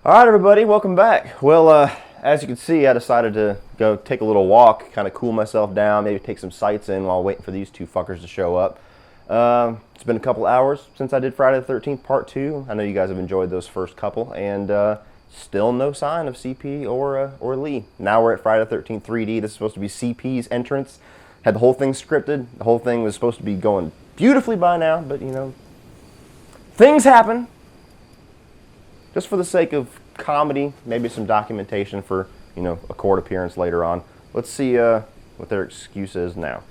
All right, everybody, welcome back. Well, as you can see, I decided to go take a little walk, kind of cool myself down, maybe take some sights in while waiting for these two fuckers to show up. It's been a couple hours since I did Friday the 13th Part 2. I know you guys have enjoyed those first couple, and still no sign of CP or Lee. Now we're at Friday the 13th 3D. This is supposed to be CP's entrance. Had the whole thing scripted. The whole thing was supposed to be going beautifully by now, but, you know, things happen. Just for the sake of comedy, maybe some documentation for, you know, a court appearance later on. Let's see what their excuse is now.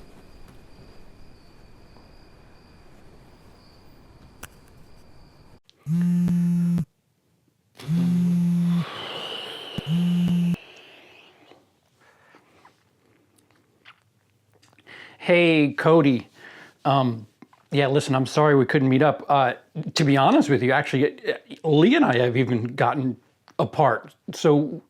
Hey, Cody. Yeah, listen, I'm sorry we couldn't meet up. To be honest with you, actually, Lee and I have even gotten apart. So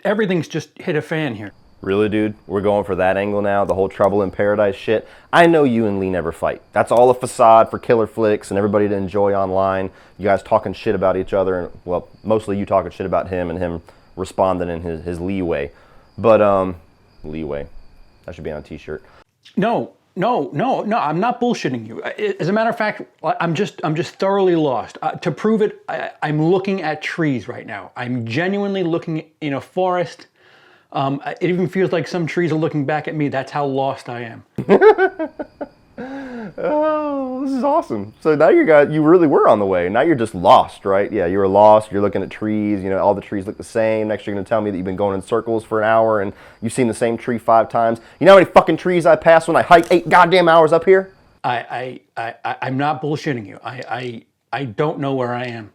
everything's just hit a fan here. Really, dude? We're going for that angle now? The whole trouble in paradise shit? I know you and Lee never fight. That's all a facade for killer flicks and everybody to enjoy online. You guys talking shit about each other, and, well, mostly you talking shit about him and him responding in his leeway. But, leeway. That should be on a t-shirt. No, I'm not bullshitting you. As a matter of fact, I'm just thoroughly lost. To prove it, I'm looking at trees right now. I'm genuinely looking in a forest. It even feels like some trees are looking back at me. That's how lost I am. Oh, this is awesome. So now you really were on the way. Now you're just lost, right? Yeah, you were lost. You're looking at trees. You know, all the trees look the same. Next, you're going to tell me that you've been going in circles for an hour and you've seen the same tree 5 times. You know how many fucking trees I passed when I hiked 8 goddamn hours up here? I'm not bullshitting you. I don't know where I am.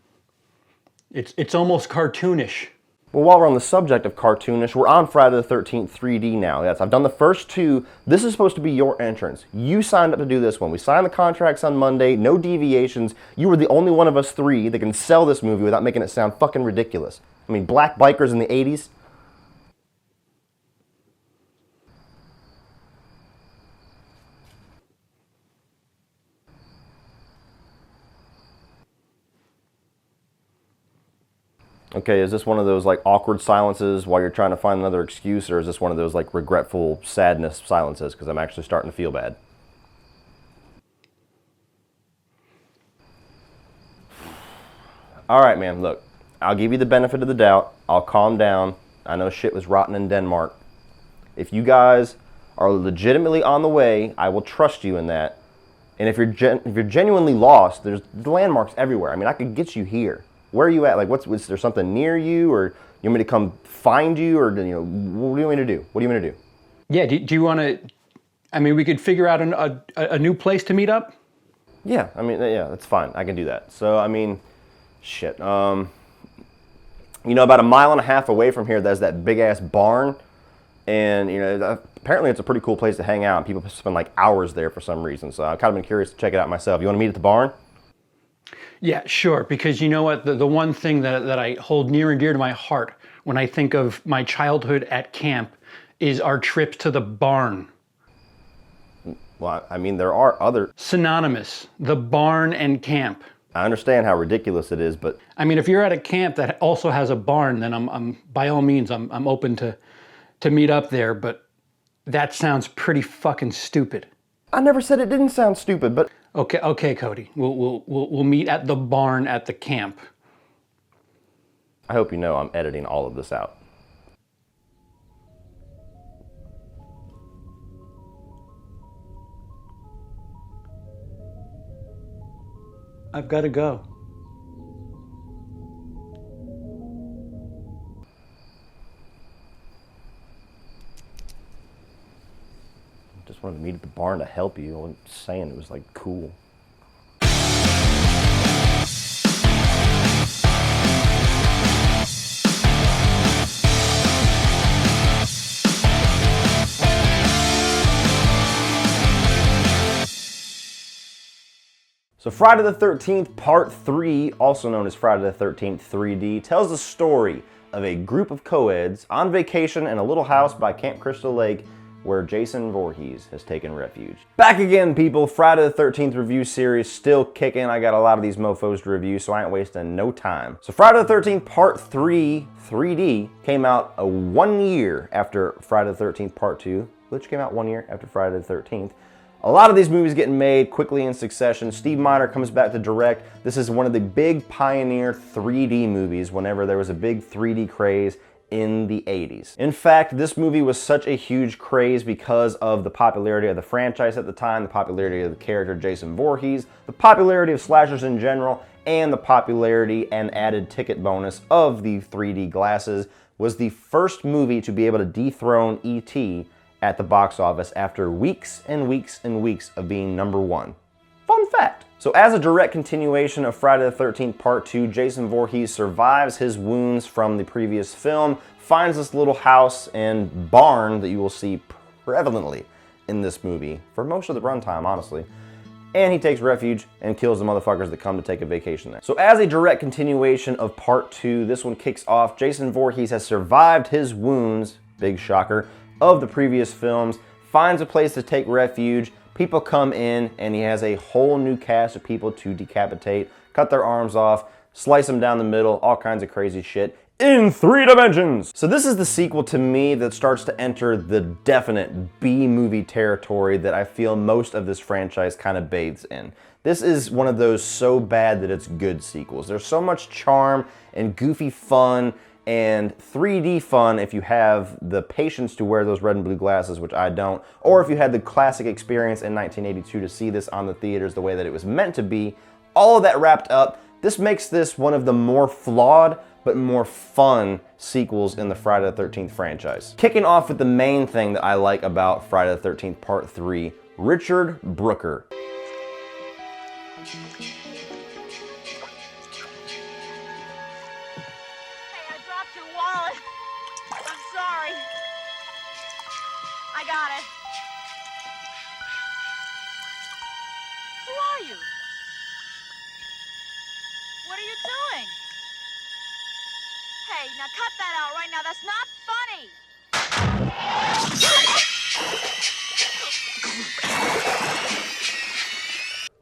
It's almost cartoonish. Well, while we're on the subject of cartoonish, we're on Friday the 13th 3D now. Yes, I've done the first 2. This is supposed to be your entrance. You signed up to do this one. We signed the contracts on Monday, no deviations. You were the only one of us 3 that can sell this movie without making it sound fucking ridiculous. I mean, black bikers in the 80s? Okay, is this one of those like awkward silences while you're trying to find another excuse, or is this one of those like regretful sadness silences because I'm actually starting to feel bad? All right, man, look, I'll give you the benefit of the doubt. I'll calm down. I know shit was rotten in Denmark. If you guys are legitimately on the way, I will trust you in that. And if you're genuinely lost, there's landmarks everywhere. I mean, I could get you here. Where are you at? Like, was there something near you, or you want me to come find you, or, you know, what do you want me to do? What do you want me to do? Yeah, do you want to? I mean, we could figure out a new place to meet up. Yeah, I mean, yeah, that's fine. I can do that. So, I mean, shit. You know, about 1.5 miles away from here, there's that big ass barn, and you know, apparently it's a pretty cool place to hang out. And people spend like hours there for some reason. So I've kind of been curious to check it out myself. You want to meet at the barn? Yeah, sure, because you know what, the one thing that I hold near and dear to my heart when I think of my childhood at camp is our trips to the barn. Well, I mean, there are other... Synonymous, the barn and camp. I understand how ridiculous it is, but... I mean, if you're at a camp that also has a barn, then I'm by all means, I'm open to meet up there, but that sounds pretty fucking stupid. I never said it didn't sound stupid, but... Okay, Cody. We'll meet at the barn at the camp. I hope you know I'm editing all of this out. I've got to go. Just wanted to meet at the barn to help you. I wasn't saying it was like cool. So Friday the 13th Part 3, also known as Friday the 13th 3D, tells the story of a group of co-eds on vacation in a little house by Camp Crystal Lake where Jason Voorhees has taken refuge. Back again, people. Friday the 13th review series still kicking. I got a lot of these mofos to review, so I ain't wasting no time. So Friday the 13th Part 3 3D came out 1 year after Friday the 13th Part 2, which came out 1 year after Friday the 13th. A lot of these movies getting made quickly in succession. Steve Miner comes back to direct. This is one of the big pioneer 3D movies whenever there was a big 3D craze in the 80s. In fact, this movie was such a huge craze because of the popularity of the franchise at the time, the popularity of the character Jason Voorhees, the popularity of slashers in general, and the popularity and added ticket bonus of the 3D glasses. Was the first movie to be able to dethrone E.T. at the box office after weeks and weeks and weeks of being #1. Fun fact. So as a direct continuation of Friday the 13th Part 2, Jason Voorhees survives his wounds from the previous film, finds this little house and barn that you will see prevalently in this movie for most of the runtime, honestly. And he takes refuge and kills the motherfuckers that come to take a vacation there. So as a direct continuation of Part 2, this one kicks off. Jason Voorhees has survived his wounds, big shocker, of the previous films, finds a place to take refuge, people come in, and he has a whole new cast of people to decapitate, cut their arms off, slice them down the middle, all kinds of crazy shit in 3 dimensions. So this is the sequel to me that starts to enter the definite B-movie territory that I feel most of this franchise kind of bathes in. This is one of those so bad that it's good sequels. There's so much charm and goofy fun and 3D fun if you have the patience to wear those red and blue glasses, which I don't, or if you had the classic experience in 1982 to see this on the theaters the way that it was meant to be. All of that wrapped up, this makes this one of the more flawed but more fun sequels in the Friday the 13th franchise. Kicking off with the main thing that I like about Friday the 13th Part 3, Richard Brooker. I got it. Who are you? What are you doing? Hey, now cut that out right now. That's not funny.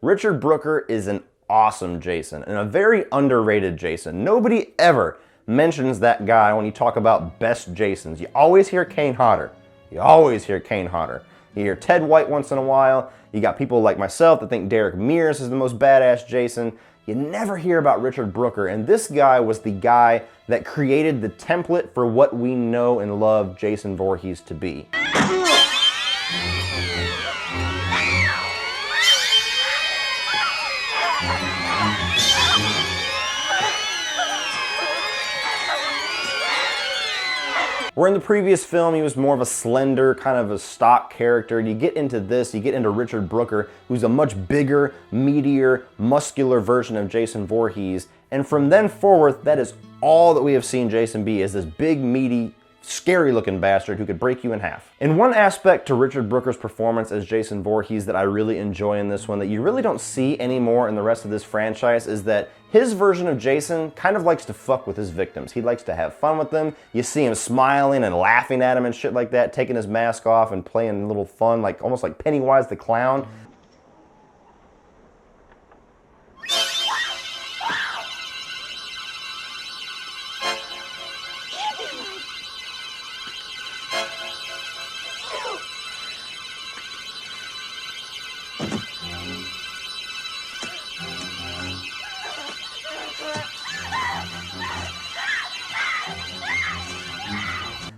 Richard Brooker is an awesome Jason and a very underrated Jason. Nobody ever mentions that guy when you talk about best Jasons. You always hear Kane Hodder. You always hear Kane Hodder. You hear Ted White once in a while. You got people like myself that think Derek Mears is the most badass Jason. You never hear about Richard Brooker, and this guy was the guy that created the template for what we know and love Jason Voorhees to be. Where in the previous film, he was more of a slender, kind of a stock character. You get into this, you get into Richard Brooker, who's a much bigger, meatier, muscular version of Jason Voorhees. And from then forward, that is all that we have seen Jason be, is this big, meaty, scary-looking bastard who could break you in half. And one aspect to Richard Brooker's performance as Jason Voorhees that I really enjoy in this one that you really don't see anymore in the rest of this franchise is that his version of Jason kind of likes to fuck with his victims. He likes to have fun with them. You see him smiling and laughing at him and shit like that, taking his mask off and playing a little fun, like almost like Pennywise the Clown.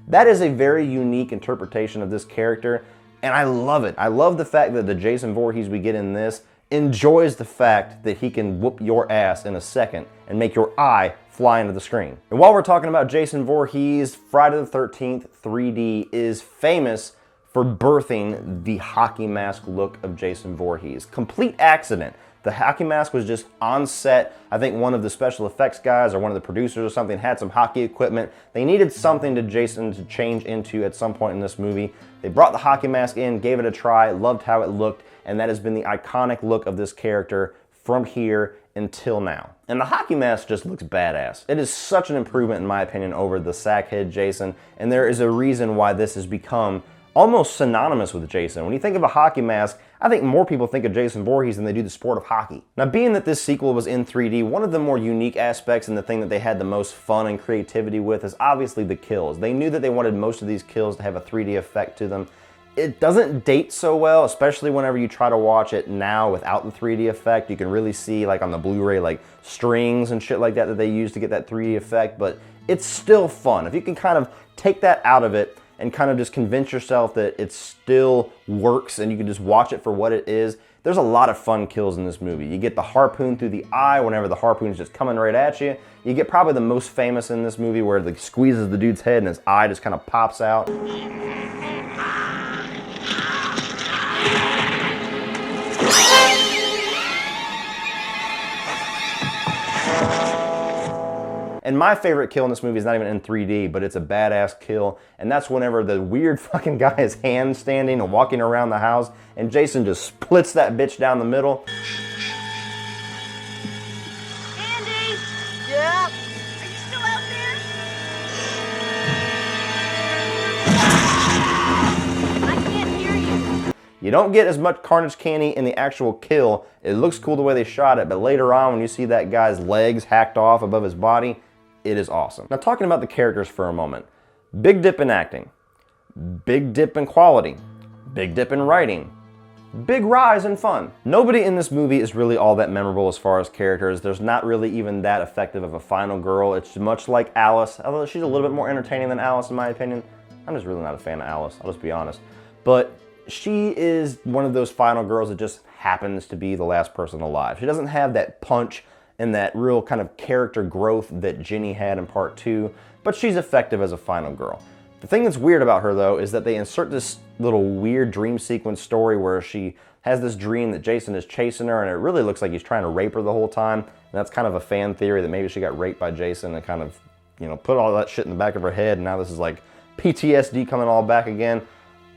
That is a very unique interpretation of this character, and I love it. I love the fact that the Jason Voorhees we get in this enjoys the fact that he can whoop your ass in a second and make your eye fly into the screen. And while we're talking about Jason Voorhees, Friday the 13th 3D is famous for birthing the hockey mask look of Jason Voorhees. Complete accident. The hockey mask was just on set. I think one of the special effects guys or one of the producers or something had some hockey equipment. They needed something to Jason to change into at some point in this movie. They brought the hockey mask in, gave it a try, loved how it looked, and that has been the iconic look of this character from here until now. And the hockey mask just looks badass. It is such an improvement in my opinion over the sackhead Jason, and there is a reason why this has become almost synonymous with Jason. When you think of a hockey mask, I think more people think of Jason Voorhees than they do the sport of hockey. Now, being that this sequel was in 3D, one of the more unique aspects and the thing that they had the most fun and creativity with is obviously the kills. They knew that they wanted most of these kills to have a 3D effect to them. It doesn't date so well, especially whenever you try to watch it now without the 3D effect. You can really see, like on the Blu-ray, like strings and shit like that that they use to get that 3D effect, but it's still fun. If you can kind of take that out of it and kind of just convince yourself that it still works and you can just watch it for what it is, there's a lot of fun kills in this movie. You get the harpoon through the eye whenever the harpoon is just coming right at you. You get probably the most famous in this movie where it squeezes the dude's head and his eye just kind of pops out. And my favorite kill in this movie is not even in 3D, but it's a badass kill. And that's whenever the weird fucking guy is handstanding and walking around the house, and Jason just splits that bitch down the middle. Andy! Yeah? Are you still out there? I can't hear you. You don't get as much carnage candy in the actual kill. It looks cool the way they shot it, but later on when you see that guy's legs hacked off above his body, it is awesome. Now, talking about the characters for a moment. Big dip in acting. Big dip in quality. Big dip in writing. Big rise in fun. Nobody in this movie is really all that memorable as far as characters. There's not really even that effective of a final girl. It's much like Alice, although she's a little bit more entertaining than Alice in my opinion. I'm just really not a fan of Alice, I'll just be honest. But she is one of those final girls that just happens to be the last person alive. She doesn't have that punch and that real kind of character growth that Ginny had in part 2, but she's effective as a final girl. The thing that's weird about her though is that they insert this little weird dream sequence story where she has this dream that Jason is chasing her and it really looks like he's trying to rape her the whole time. And that's kind of a fan theory that maybe she got raped by Jason and kind of, you know, put all that shit in the back of her head and now this is like PTSD coming all back again.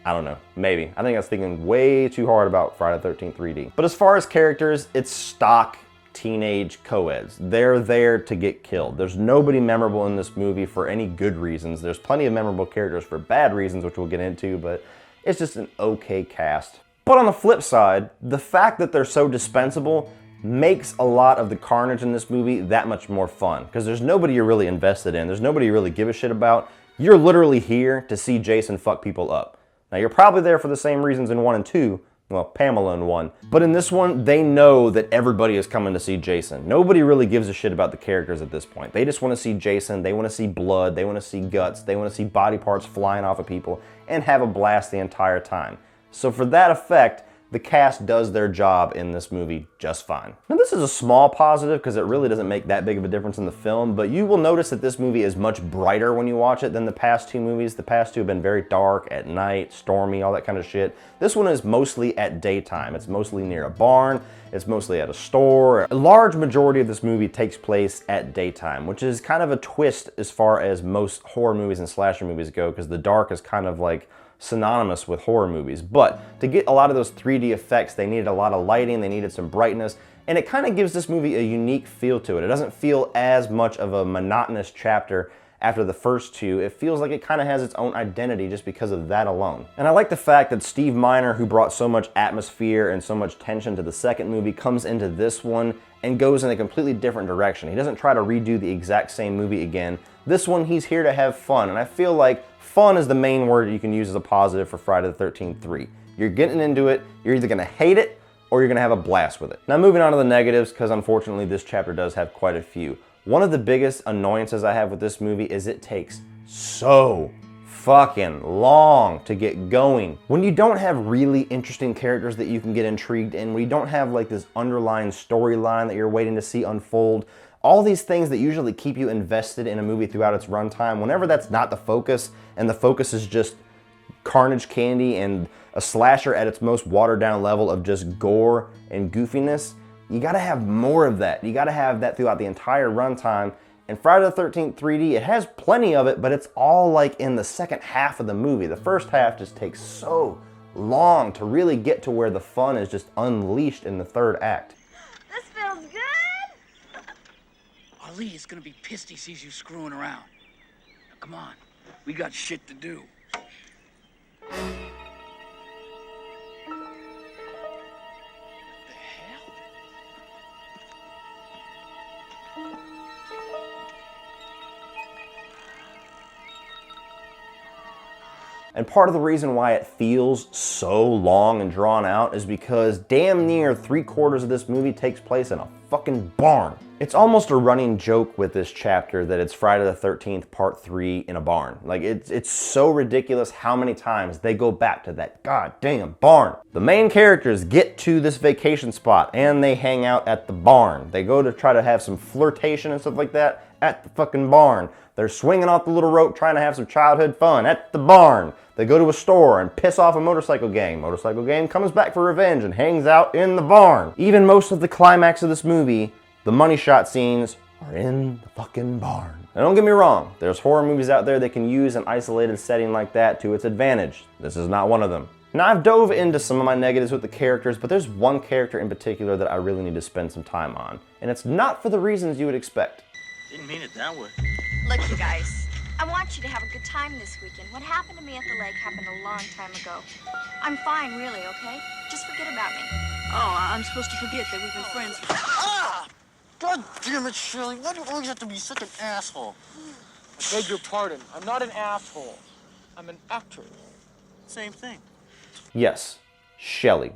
I don't know, maybe. I think I was thinking way too hard about Friday the 13th 3D. But as far as characters, it's stock teenage co-eds. They're there to get killed. There's nobody memorable in this movie for any good reasons. There's plenty of memorable characters for bad reasons, which we'll get into, but it's just an okay cast. But on the flip side, the fact that they're so dispensable makes a lot of the carnage in this movie that much more fun, because there's nobody you're really invested in. There's nobody you really give a shit about. You're literally here to see Jason fuck people up. Now, you're probably there for the same reasons in 1 and 2, well, Pamela in 1. But in this one, they know that everybody is coming to see Jason. Nobody really gives a shit about the characters at this point. They just want to see Jason, they want to see blood, they want to see guts, they want to see body parts flying off of people, and have a blast the entire time. So for that effect, the cast does their job in this movie just fine. Now this is a small positive because it really doesn't make that big of a difference in the film, but you will notice that this movie is much brighter when you watch it than the past 2 movies. The past 2 have been very dark, at night, stormy, all that kind of shit. This one is mostly at daytime. It's mostly near a barn, it's mostly at a store. A large majority of this movie takes place at daytime, which is kind of a twist as far as most horror movies and slasher movies go, because the dark is kind of like synonymous with horror movies. But to get a lot of those 3D effects, they needed a lot of lighting, they needed some brightness, and it kind of gives this movie a unique feel to it. It doesn't feel as much of a monotonous chapter after the first 2. It feels like it kind of has its own identity just because of that alone. And I like the fact that Steve Miner, who brought so much atmosphere and so much tension to the second movie, comes into this one and goes in a completely different direction. He doesn't try to redo the exact same movie again. This one, he's here to have fun, and I feel like fun is the main word you can use as a positive for Friday the 13th 3. You're getting into it, you're either gonna hate it or you're gonna have a blast with it. Now moving on to the negatives, because unfortunately this chapter does have quite a few. One of the biggest annoyances I have with this movie is it takes so fucking long to get going. When you don't have really interesting characters that you can get intrigued in, when you don't have like this underlying storyline that you're waiting to see unfold, all these things that usually keep you invested in a movie throughout its runtime, whenever that's not the focus, and the focus is just carnage candy and a slasher at its most watered down level of just gore and goofiness, you gotta have more of that. You gotta have that throughout the entire runtime. And Friday the 13th 3D, it has plenty of it, but it's all like in the second half of the movie. The first half just takes so long to really get to where the fun is just unleashed in the third act. This feels good. Ali is gonna be pissed he sees you screwing around. Now, come on, we got shit to do. And part of the reason why it feels so long and drawn out is because damn near 3/4 of this movie takes place in a fucking barn. It's almost a running joke with this chapter that it's Friday the 13th Part 3 in a barn. Like, it's so ridiculous how many times they go back to that goddamn barn. The main characters get to this vacation spot and they hang out at the barn. They go to try to have some flirtation and stuff like that at the fucking barn. They're swinging off the little rope trying to have some childhood fun at the barn. They go to a store and piss off a motorcycle gang. Motorcycle gang comes back for revenge and hangs out in the barn. Even most of the climax of this movie, the money shot scenes, are in the fucking barn. Now don't get me wrong, there's horror movies out there that can use an isolated setting like that to its advantage. This is not one of them. Now I've dove into some of my negatives with the characters, but there's one character in particular that I really need to spend some time on. And it's not for the reasons you would expect. Didn't mean it that way. Look, you guys, I want you to have a good time this weekend. What happened to me at the lake happened a long time ago. I'm fine, really, okay? Just forget about me. Oh, I'm supposed to forget that we've been friends. Ah! God damn it, Shelly. Why do you always have to be such an asshole? I beg your pardon. I'm not an asshole. I'm an actor. Same thing. Yes, Shelly.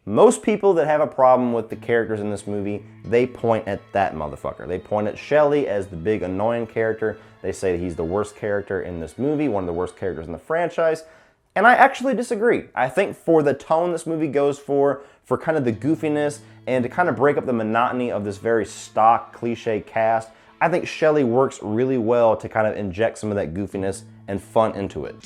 Most people that have a problem with the characters in this movie, they point at that motherfucker. They point at Shelly as the big annoying character. They say that he's the worst character in this movie, one of the worst characters in the franchise. And I actually disagree. I think for the tone this movie goes for kind of the goofiness, and to kind of break up the monotony of this very stock, cliche cast, I think Shelly works really well to kind of inject some of that goofiness and fun into it.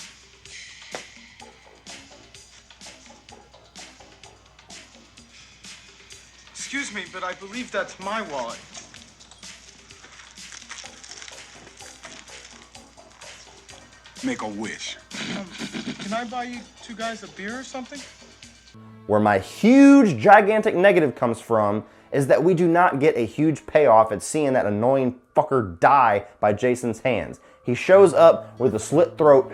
Excuse me, but I believe that's my wallet. Make a wish. Can I buy you two guys a beer or something? Where my huge, gigantic negative comes from is that we do not get a huge payoff at seeing that annoying fucker die by Jason's hands. He shows up with a slit throat,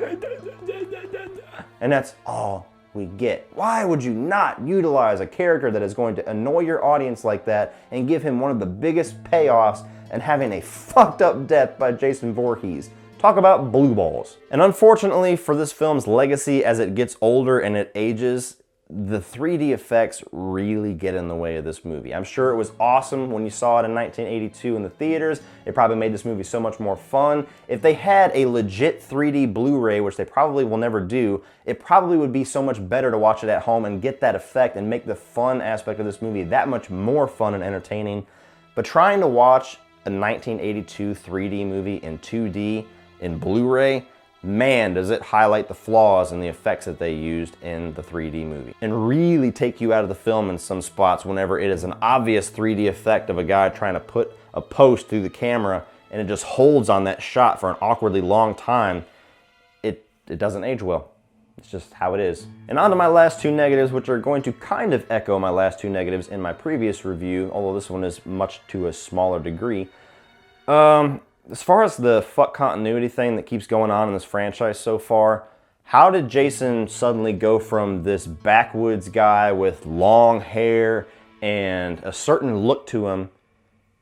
and that's all we get. Why would you not utilize a character that is going to annoy your audience like that and give him one of the biggest payoffs and having a fucked up death by Jason Voorhees? Talk about blue balls. And unfortunately for this film's legacy, as it gets older and it ages, the 3D effects really get in the way of this movie. I'm sure it was awesome when you saw it in 1982 in the theaters. It probably made this movie so much more fun. If they had a legit 3D Blu-ray, which they probably will never do, it probably would be so much better to watch it at home and get that effect and make the fun aspect of this movie that much more fun and entertaining. But trying to watch a 1982 3D movie in 2D in Blu-ray, man, does it highlight the flaws in the effects that they used in the 3D movie. And really take you out of the film in some spots whenever it is an obvious 3D effect of a guy trying to put a post through the camera and it just holds on that shot for an awkwardly long time. It doesn't age well. It's just how it is. And on to my last two negatives, which are going to kind of echo my last two negatives in my previous review, although this one is much to a smaller degree. As far as the fuck continuity thing that keeps going on in this franchise so far, how did Jason suddenly go from this backwoods guy with long hair and a certain look to him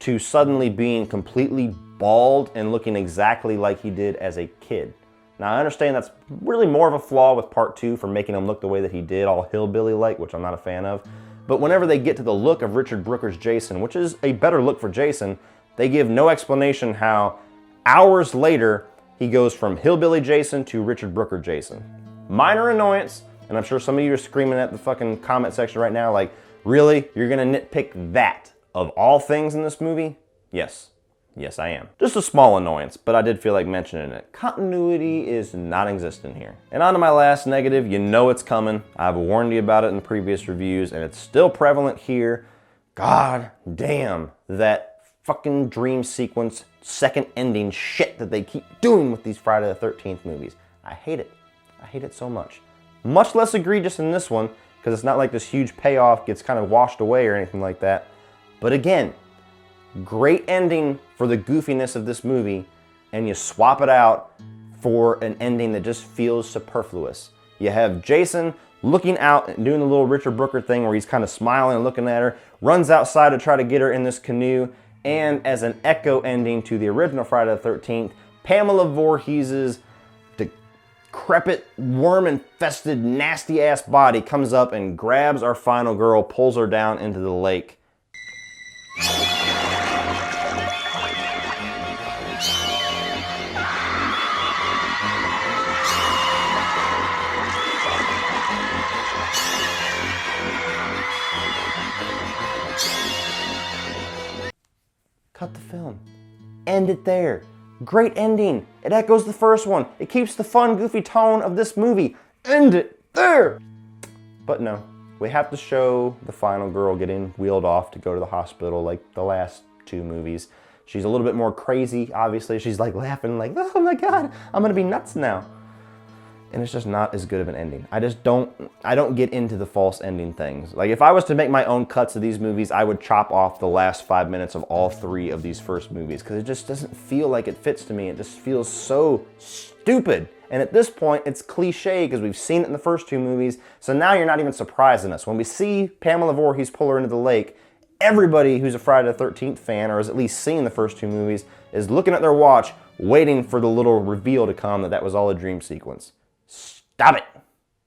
to suddenly being completely bald and looking exactly like he did as a kid? Now, I understand that's really more of a flaw with part 2 for making him look the way that he did, all hillbilly-like, which I'm not a fan of. But whenever they get to the look of Richard Brooker's Jason, which is a better look for Jason, they give no explanation how hours later he goes from hillbilly Jason to Richard Brooker Jason. Minor annoyance, and I'm sure some of you are screaming at the fucking comment section right now like, really? You're gonna nitpick that of all things in this movie? Yes. Yes, I am. Just a small annoyance, but I did feel like mentioning it. Continuity is non-existent here. And on to my last negative, you know it's coming. I've warned you about it in the previous reviews, and it's still prevalent here. God damn, that fucking dream sequence, second ending shit that they keep doing with these Friday the 13th movies. I hate it. I hate it so much. Much less egregious in this one, because it's not like this huge payoff gets kind of washed away or anything like that. But again, great ending for the goofiness of this movie, and you swap it out for an ending that just feels superfluous. You have Jason looking out and doing the little Richard Brooker thing where he's kind of smiling and looking at her, runs outside to try to get her in this canoe, And as an echo ending to the original Friday the 13th, Pamela Voorhees' decrepit, worm-infested, nasty-ass body comes up and grabs our final girl, pulls her down into the lake. Cut the film. End it there. Great ending. It echoes the first one. It keeps the fun, goofy tone of this movie. End it there. But no, we have to show the final girl getting wheeled off to go to the hospital like the last two movies. She's a little bit more crazy, obviously. She's like laughing like, oh my God, I'm gonna be nuts now. And it's just not as good of an ending. I don't get into the false ending things. Like if I was to make my own cuts of these movies, I would chop off the last 5 minutes of all three of these first movies because it just doesn't feel like it fits to me. It just feels so stupid. And at this point, it's cliche because we've seen it in the first two movies. So now you're not even surprising us. When we see Pamela Voorhees pull her into the lake, everybody who's a Friday the 13th fan or has at least seen the first two movies is looking at their watch, waiting for the little reveal to come that was all a dream sequence. Stop it!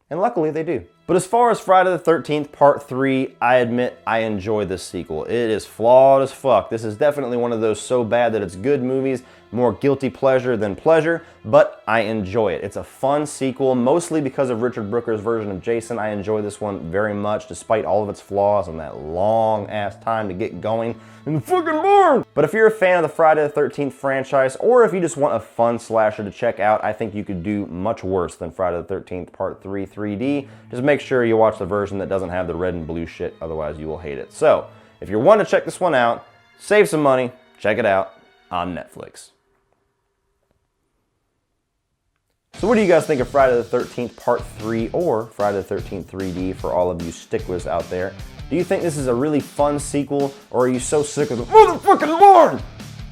And luckily they do. But as far as Friday the 13th Part 3, I admit I enjoy this sequel. It is flawed as fuck. This is definitely one of those so bad that it's good movies, more guilty pleasure than pleasure, but I enjoy it. It's a fun sequel, mostly because of Richard Brooker's version of Jason. I enjoy this one very much, despite all of its flaws and that long ass time to get going in the fucking barn. But if you're a fan of the Friday the 13th franchise, or if you just want a fun slasher to check out, I think you could do much worse than Friday the 13th Part 3 3D. Just make sure you watch the version that doesn't have the red and blue shit, otherwise you will hate it. So, if you want to check this one out, save some money, check it out on Netflix. So what do you guys think of Friday the 13th Part 3 or Friday the 13th 3D for all of you sticklers out there? Do you think this is a really fun sequel, or are you so sick of the motherfucking barn?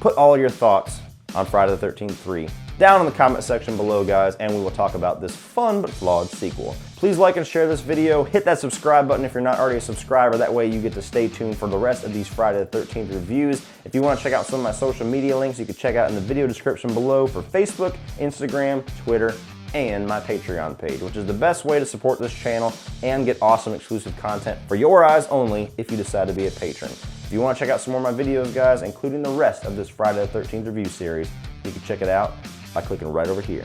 Put all your thoughts on Friday the 13th 3 down in the comment section below, guys, and we will talk about this fun but flawed sequel. Please like and share this video. Hit that subscribe button if you're not already a subscriber. That way you get to stay tuned for the rest of these Friday the 13th reviews. If you want to check out some of my social media links, you can check out in the video description below for Facebook, Instagram, Twitter, and my Patreon page, which is the best way to support this channel and get awesome exclusive content for your eyes only if you decide to be a patron. If you want to check out some more of my videos, guys, including the rest of this Friday the 13th review series, you can check it out by clicking right over here.